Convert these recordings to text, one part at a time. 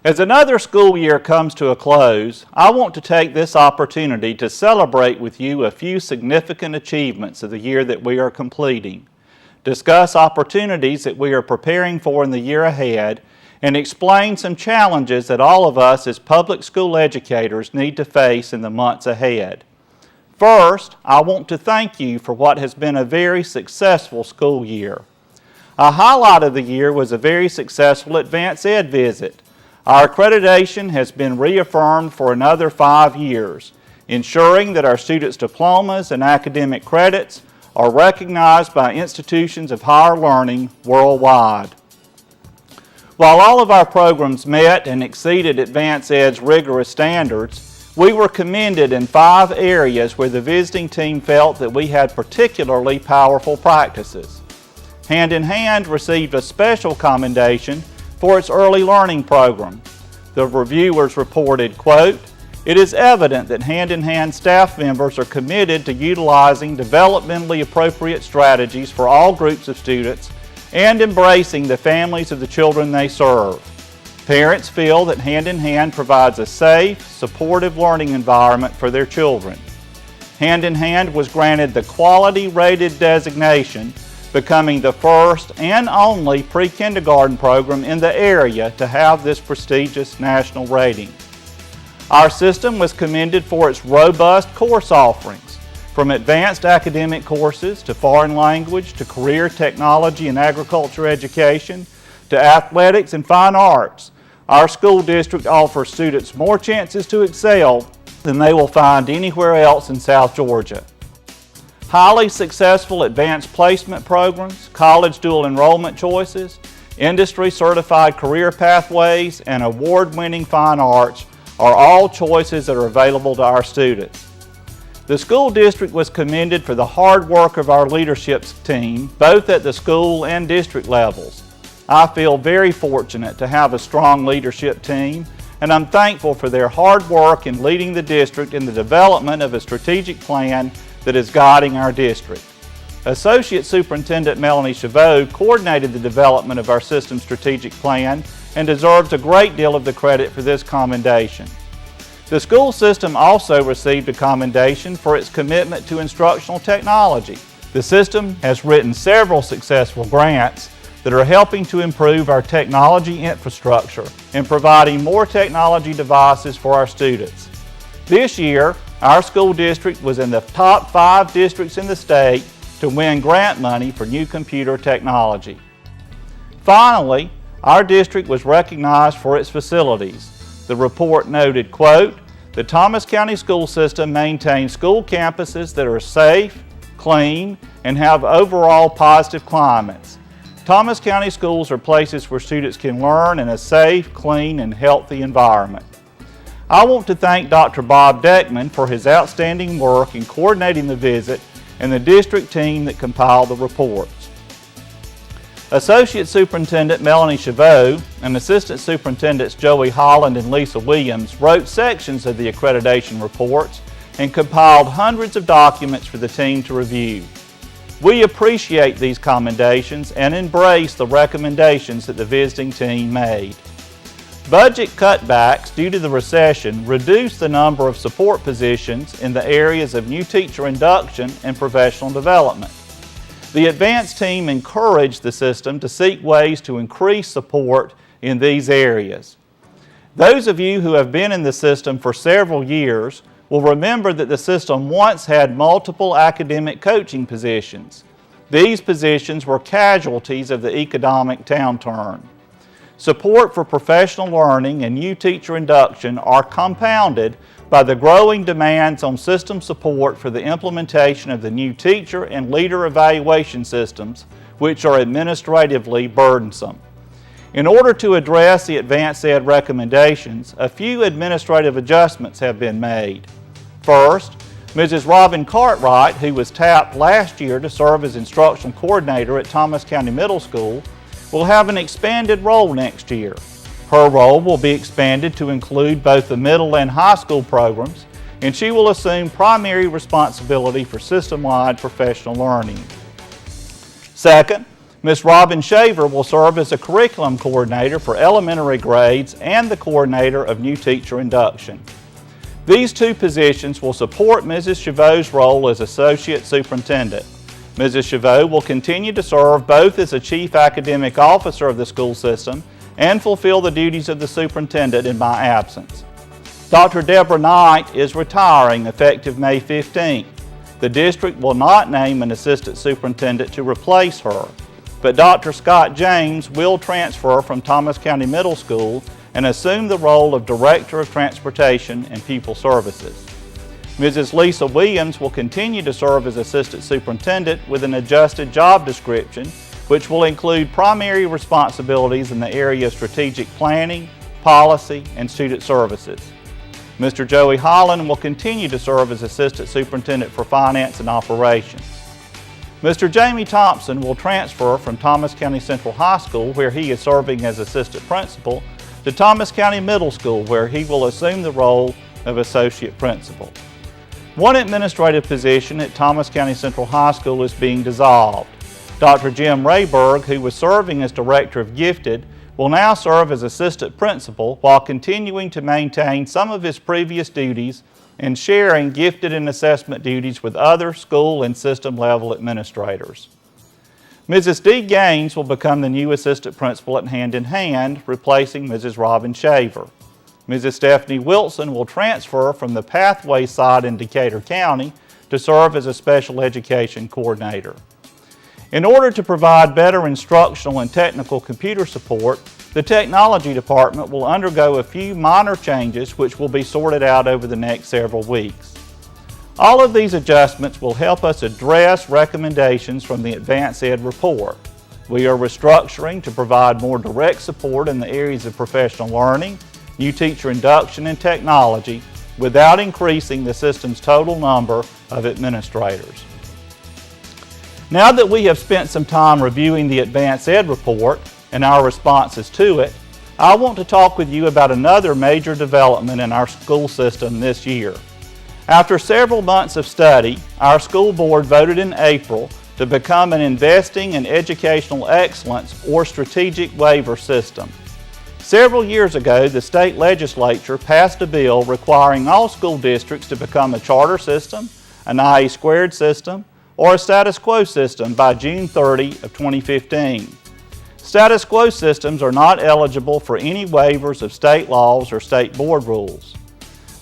As another school year comes to a close, I want to take this opportunity to celebrate with you a few significant achievements of the year that we are completing, discuss opportunities that we are preparing for in the year ahead, and explain some challenges that all of us as public school educators need to face in the months ahead. First, I want to thank you for what has been a very successful school year. A highlight of the year was a very successful Advanced Ed visit. Our accreditation has been reaffirmed for another 5 years, ensuring that our students' diplomas and academic credits are recognized by institutions of higher learning worldwide. While all of our programs met and exceeded Advanced Ed's rigorous standards, we were commended in 5 areas where the visiting team felt that we had particularly powerful practices. Hand in Hand received a special commendation for its early learning program. The reviewers reported, quote, "It is evident that Hand in Hand staff members are committed to utilizing developmentally appropriate strategies for all groups of students and embracing the families of the children they serve. Parents feel that Hand in Hand provides a safe, supportive learning environment for their children." Hand in Hand was granted the Quality Rated designation, becoming the first and only pre-kindergarten program in the area to have this prestigious national rating. Our system was commended for its robust course offerings, from advanced academic courses to foreign language to career technology and agriculture education to athletics and fine arts. Our school district offers students more chances to excel than they will find anywhere else in South Georgia. Highly successful advanced placement programs, college dual enrollment choices, industry-certified career pathways, and award-winning fine arts are all choices that are available to our students. The school district was commended for the hard work of our leadership team, both at the school and district levels. I feel very fortunate to have a strong leadership team, and I'm thankful for their hard work in leading the district in the development of a strategic plan that is guiding our district. Associate Superintendent Melanie Chavot coordinated the development of our system strategic plan and deserves a great deal of the credit for this commendation. The school system also received a commendation for its commitment to instructional technology. The system has written several successful grants that are helping to improve our technology infrastructure and providing more technology devices for our students. This year, our school district was in the top 5 districts in the state to win grant money for new computer technology. Finally, our district was recognized for its facilities. The report noted, quote, "The Thomas County school system maintains school campuses that are safe, clean, and have overall positive climates. Thomas County schools are places where students can learn in a safe, clean, and healthy environment." I want to thank Dr. Bob Deckman for his outstanding work in coordinating the visit and the district team that compiled the reports. Associate Superintendent Melanie Chavot and Assistant Superintendents Joey Holland and Lisa Williams wrote sections of the accreditation reports and compiled hundreds of documents for the team to review. We appreciate these commendations and embrace the recommendations that the visiting team made. Budget cutbacks due to the recession reduced the number of support positions in the areas of new teacher induction and professional development. The advanced team encouraged the system to seek ways to increase support in these areas. Those of you who have been in the system for several years will remember that the system once had multiple academic coaching positions. These positions were casualties of the economic downturn. Support for professional learning and new teacher induction are compounded by the growing demands on system support for the implementation of the new teacher and leader evaluation systems, which are administratively burdensome. In order to address the Advanced Ed recommendations, a few administrative adjustments have been made. First, Mrs. Robin Cartwright, who was tapped last year to serve as instructional coordinator at Thomas County Middle School, will have an expanded role next year. Her role will be expanded to include both the middle and high school programs, and she will assume primary responsibility for system-wide professional learning. Second, Ms. Robin Shaver will serve as a curriculum coordinator for elementary grades and the coordinator of new teacher induction. These two positions will support Mrs. Chavot's role as Associate Superintendent. Mrs. Chavot will continue to serve both as a Chief Academic Officer of the school system and fulfill the duties of the Superintendent in my absence. Dr. Deborah Knight is retiring effective May 15th. The district will not name an Assistant Superintendent to replace her, but Dr. Scott James will transfer from Thomas County Middle School and assume the role of Director of Transportation and Pupil Services. Mrs. Lisa Williams will continue to serve as Assistant Superintendent with an adjusted job description, which will include primary responsibilities in the area of strategic planning, policy, and student services. Mr. Joey Holland will continue to serve as Assistant Superintendent for Finance and Operations. Mr. Jamie Thompson will transfer from Thomas County Central High School, where he is serving as Assistant Principal, to Thomas County Middle School, where he will assume the role of Associate Principal. One administrative position at Thomas County Central High School is being dissolved. Dr. Jim Rayberg, who was serving as Director of Gifted, will now serve as Assistant Principal while continuing to maintain some of his previous duties and sharing gifted and assessment duties with other school and system level administrators. Mrs. Dee Gaines will become the new Assistant Principal at Hand in Hand, replacing Mrs. Robin Shaver. Mrs. Stephanie Wilson will transfer from the Pathway side in Decatur County to serve as a Special Education Coordinator. In order to provide better instructional and technical computer support, the Technology Department will undergo a few minor changes which will be sorted out over the next several weeks. All of these adjustments will help us address recommendations from the Advanced Ed report. We are restructuring to provide more direct support in the areas of professional learning, new teacher induction, and technology without increasing the system's total number of administrators. Now that we have spent some time reviewing the Advanced Ed report and our responses to it, I want to talk with you about another major development in our school system this year. After several months of study, our school board voted in April to become an Investing in Educational Excellence or strategic waiver system. Several years ago, the state legislature passed a bill requiring all school districts to become a charter system, an IE squared system, or a status quo system by June 30 of 2015. Status quo systems are not eligible for any waivers of state laws or state board rules.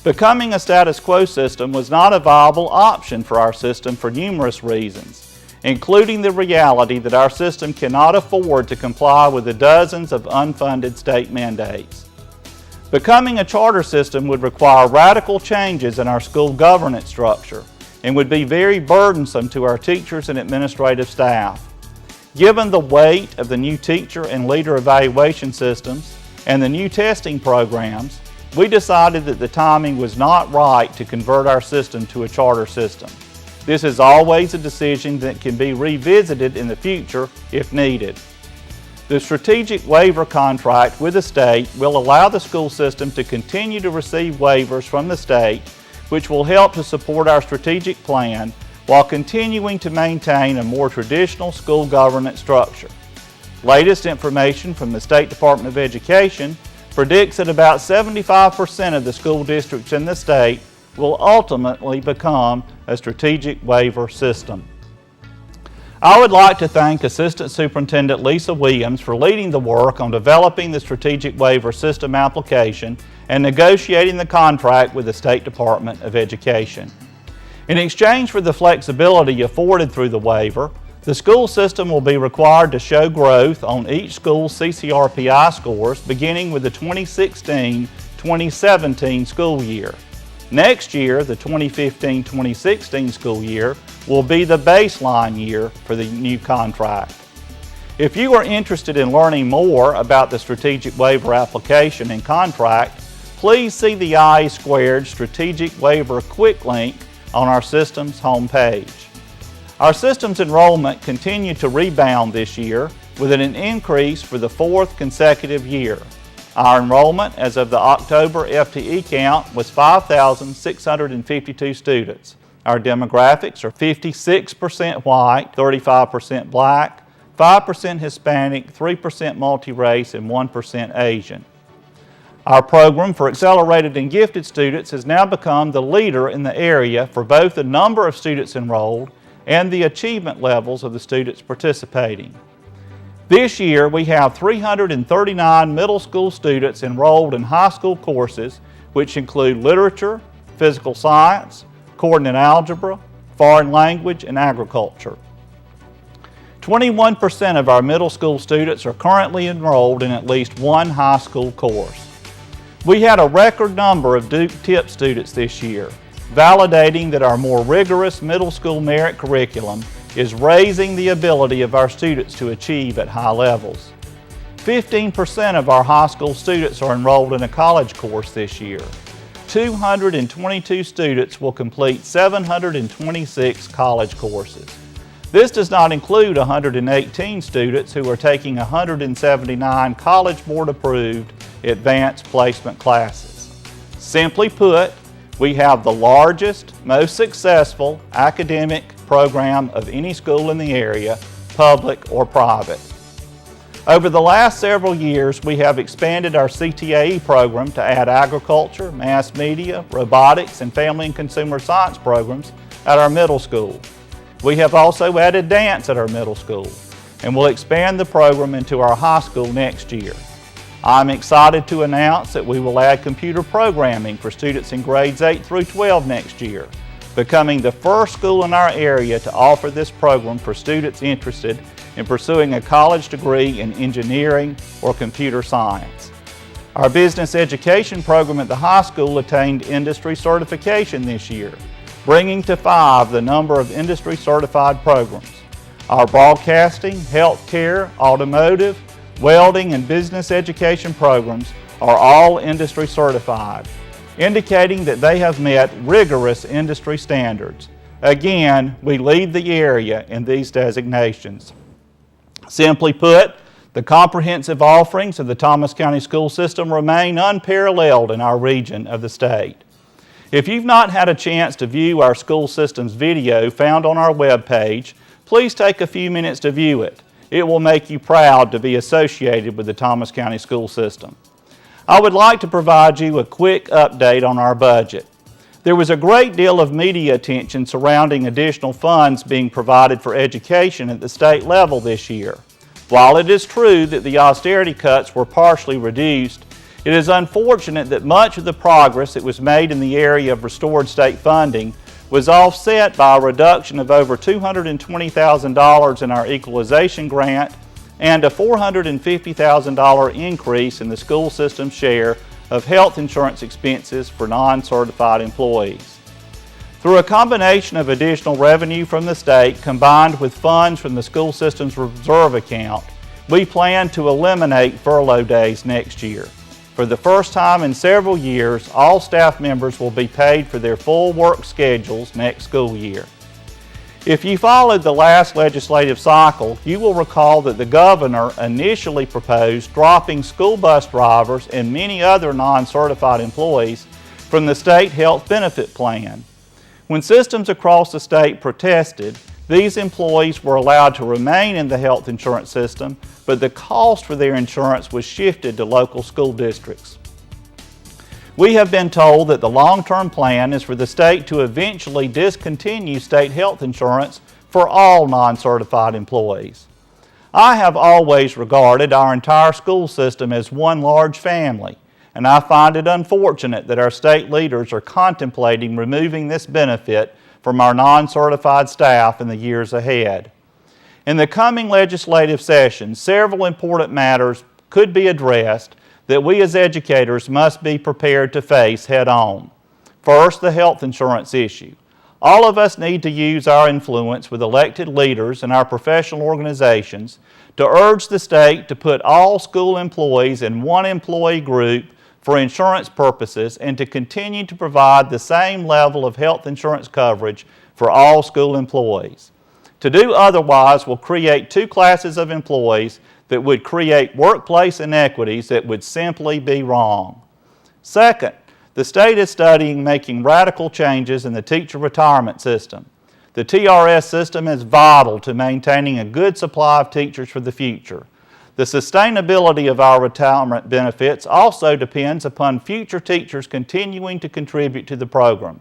Becoming a status quo system was not a viable option for our system for numerous reasons, including the reality that our system cannot afford to comply with the dozens of unfunded state mandates. Becoming a charter system would require radical changes in our school governance structure and would be very burdensome to our teachers and administrative staff. Given the weight of the new teacher and leader evaluation systems and the new testing programs, we decided that the timing was not right to convert our system to a charter system. This is always a decision that can be revisited in the future if needed. The strategic waiver contract with the state will allow the school system to continue to receive waivers from the state, which will help to support our strategic plan while continuing to maintain a more traditional school governance structure. Latest information from the State Department of Education predicts that about 75% of the school districts in the state will ultimately become a strategic waiver system. I would like to thank Assistant Superintendent Lisa Williams for leading the work on developing the strategic waiver system application and negotiating the contract with the State Department of Education. In exchange for the flexibility afforded through the waiver, the school system will be required to show growth on each school's CCRPI scores beginning with the 2016-2017 school year. Next year, the 2015-2016 school year, will be the baseline year for the new contract. If you are interested in learning more about the strategic waiver application and contract, please see the IE Squared Strategic Waiver Quick Link on our system's homepage. Our system's enrollment continued to rebound this year with an increase for the fourth consecutive year. Our enrollment as of the October FTE count was 5,652 students. Our demographics are 56% white, 35% black, 5% Hispanic, 3% multi-race, and 1% Asian. Our program for accelerated and gifted students has now become the leader in the area for both the number of students enrolled and the achievement levels of the students participating. This year, we have 339 middle school students enrolled in high school courses, which include literature, physical science, coordinate algebra, foreign language, and agriculture. 21% of our middle school students are currently enrolled in at least one high school course. We had a record number of Duke Tip students this year, validating that our more rigorous middle school merit curriculum is raising the ability of our students to achieve at high levels. 15% of our high school students are enrolled in a college course this year. 222 students will complete 726 college courses. This does not include 118 students who are taking 179 College Board approved advanced placement classes. Simply put, we have the largest, most successful academic program of any school in the area, public or private. Over the last several years, we have expanded our CTAE program to add agriculture, mass media, robotics, and family and consumer science programs at our middle school. We have also added dance at our middle school, and will expand the program into our high school next year. I'm excited to announce that we will add computer programming for students in grades 8 through 12 next year, becoming the first school in our area to offer this program for students interested in pursuing a college degree in engineering or computer science. Our business education program at the high school attained industry certification this year, bringing to 5 the number of industry certified programs. Our broadcasting, healthcare, automotive, welding, and business education programs are all industry certified, indicating that they have met rigorous industry standards. Again, we lead the area in these designations. Simply put, the comprehensive offerings of the Thomas County School System remain unparalleled in our region of the state. If you've not had a chance to view our school system's video found on our webpage, please take a few minutes to view it. It will make you proud to be associated with the Thomas County School System. I would like to provide you a quick update on our budget. There was a great deal of media attention surrounding additional funds being provided for education at the state level this year. While it is true that the austerity cuts were partially reduced, it is unfortunate that much of the progress that was made in the area of restored state funding was offset by a reduction of over $220,000 in our Equalization grant and a $450,000 increase in the school system's share of health insurance expenses for non-certified employees. Through a combination of additional revenue from the state combined with funds from the school system's reserve account, we plan to eliminate furlough days next year. For the first time in several years, all staff members will be paid for their full work schedules next school year. If you followed the last legislative cycle, you will recall that the governor initially proposed dropping school bus drivers and many other non-certified employees from the state health benefit plan. When systems across the state protested, these employees were allowed to remain in the health insurance system, but the cost for their insurance was shifted to local school districts. We have been told that the long-term plan is for the state to eventually discontinue state health insurance for all non-certified employees. I have always regarded our entire school system as one large family, and I find it unfortunate that our state leaders are contemplating removing this benefit from our non-certified staff in the years ahead. In the coming legislative session, several important matters could be addressed that we as educators must be prepared to face head-on. First, the health insurance issue. All of us need to use our influence with elected leaders and our professional organizations to urge the state to put all school employees in one employee group for insurance purposes and to continue to provide the same level of health insurance coverage for all school employees. To do otherwise will create two classes of employees that would create workplace inequities that would simply be wrong. Second, the state is studying making radical changes in the teacher retirement system. The TRS system is vital to maintaining a good supply of teachers for the future. The sustainability of our retirement benefits also depends upon future teachers continuing to contribute to the program.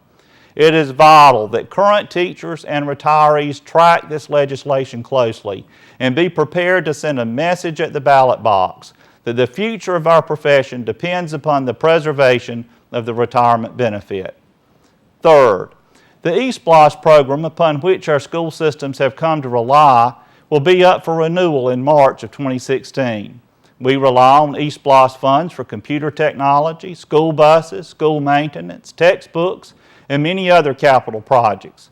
It is vital that current teachers and retirees track this legislation closely and be prepared to send a message at the ballot box that the future of our profession depends upon the preservation of the retirement benefit. Third, the eSPLOST program, upon which our school systems have come to rely, will be up for renewal in March of 2016. We rely on eSPLOST funds for computer technology, school buses, school maintenance, textbooks, and many other capital projects.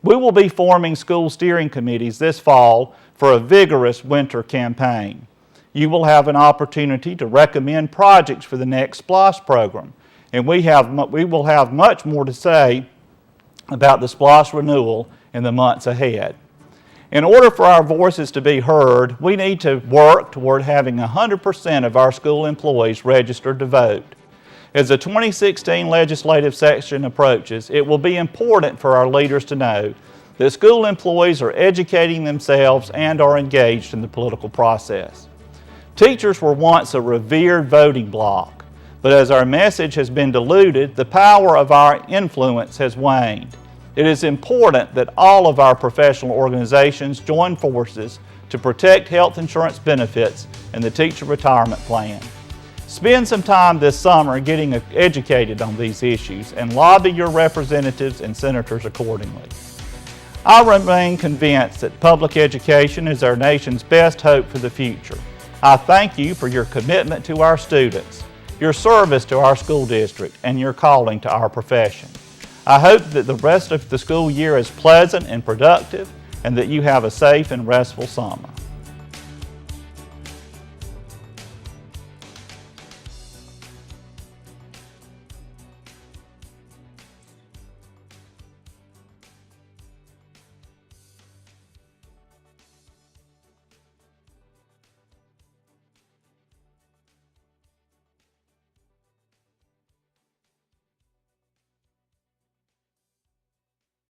We will be forming school steering committees this fall for a vigorous winter campaign. You will have an opportunity to recommend projects for the next SPLOST program, and we will have much more to say about the SPLOST renewal in the months ahead. In order for our voices to be heard, we need to work toward having 100% of our school employees registered to vote. As the 2016 legislative session approaches, it will be important for our leaders to know that school employees are educating themselves and are engaged in the political process. Teachers were once a revered voting bloc, but as our message has been diluted, the power of our influence has waned. It is important that all of our professional organizations join forces to protect health insurance benefits and the teacher retirement plan. Spend some time this summer getting educated on these issues and lobby your representatives and senators accordingly. I remain convinced that public education is our nation's best hope for the future. I thank you for your commitment to our students, your service to our school district, and your calling to our profession. I hope that the rest of the school year is pleasant and productive and that you have a safe and restful summer.